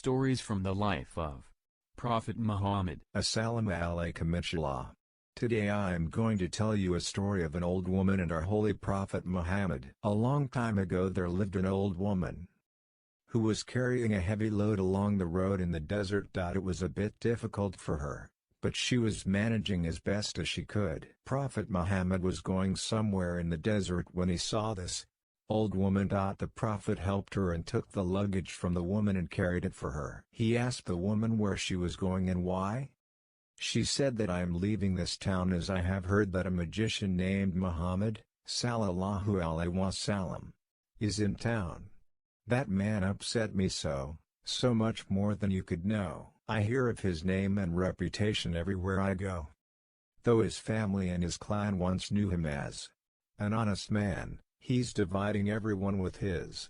Stories from the life of Prophet Muhammad. Assalamualaikum inshallah. Today I am going to tell you a story of an old woman and our holy Prophet Muhammad. A long time ago there lived an old woman who was carrying a heavy load along the road in the desert. It was a bit difficult for her, but she was managing as best as she could. Prophet Muhammad was going somewhere in the desert when he saw this old woman. The Prophet helped her and took the luggage from the woman and carried it for her. He asked the woman where she was going and why. She said that I am leaving this town as I have heard that a magician named Mohammed, sallallahu alaihi wasallam, is in town. That man upset me so much more than you could know. I hear of his name and reputation everywhere I go. Though his family and his clan once knew him as an honest man, he's dividing everyone with his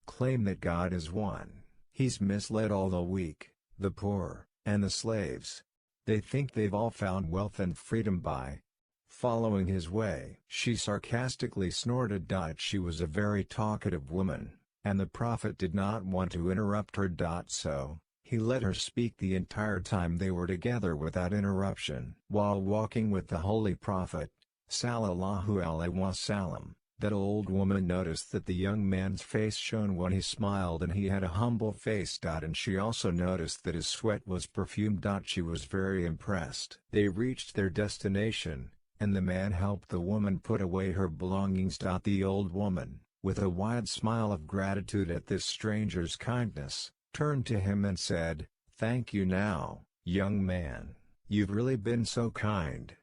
claim that God is one. He's misled all the weak, the poor, and the slaves. They think they've all found wealth and freedom by following his way. She sarcastically snorted. She was a very talkative woman, and the Prophet did not want to interrupt her. So he let her speak the entire time they were together without interruption. While walking with the Holy Prophet, sallallahu alaihi wasallam, that old woman noticed that the young man's face shone when he smiled and he had a humble face. And she also noticed that his sweat was perfumed. She was very impressed. They reached their destination, and the man helped the woman put away her belongings. The old woman, with a wide smile of gratitude at this stranger's kindness, turned to him and said, "Thank you now, young man. You've really been so kind.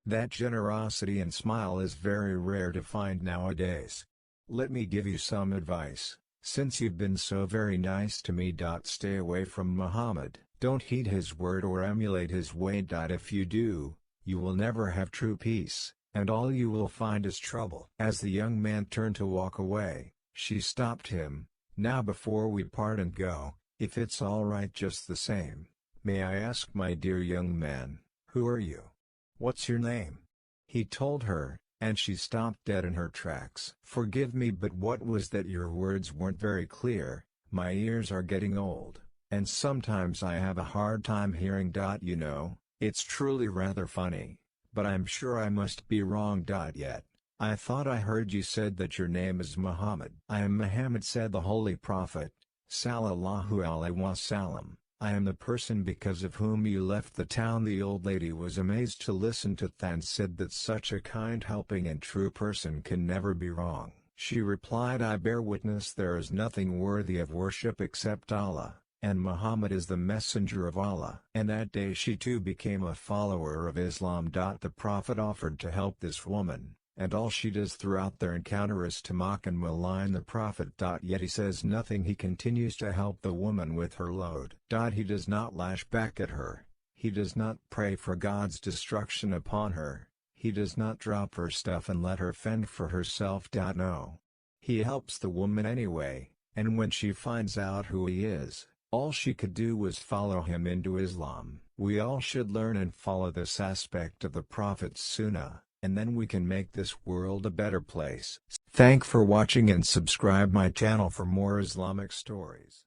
That generosity and smile is very rare to find nowadays. Let me give you some advice, since you've been so very nice to me. Stay away from Muhammad. Don't heed his word or emulate his way. If you do, you will never have true peace, and all you will find is trouble." As the young man turned to walk away, she stopped him. "Now before we part and go, if it's all right just the same, may I ask, my dear young man, who are you? What's your name?" He told her, and she stopped dead in her tracks. "Forgive me, but what was that? Your words weren't very clear. My ears are getting old, and sometimes I have a hard time hearing. You know, it's truly rather funny, but I'm sure I must be wrong. Yet, I thought I heard you said that your name is Muhammad." "I am Muhammad," said the Holy Prophet, sallallahu alaihi wasallam. "I am the person because of whom you left the town." The old lady was amazed to listen to that and said that such a kind, helping and true person can never be wrong. She replied, "I bear witness there is nothing worthy of worship except Allah, and Muhammad is the messenger of Allah." And that day she too became a follower of Islam. The Prophet offered to help this woman, and all she does throughout their encounter is to mock and malign the Prophet. Yet he says nothing. He continues to help the woman with her load. He does not lash back at her. He does not pray for God's destruction upon her. He does not drop her stuff and let her fend for herself. No. He helps the woman anyway, and when she finds out who he is, all she could do was follow him into Islam. We all should learn and follow this aspect of the Prophet's Sunnah, and then we can make this world a better place. Thanks for watching and subscribe my channel for more Islamic stories.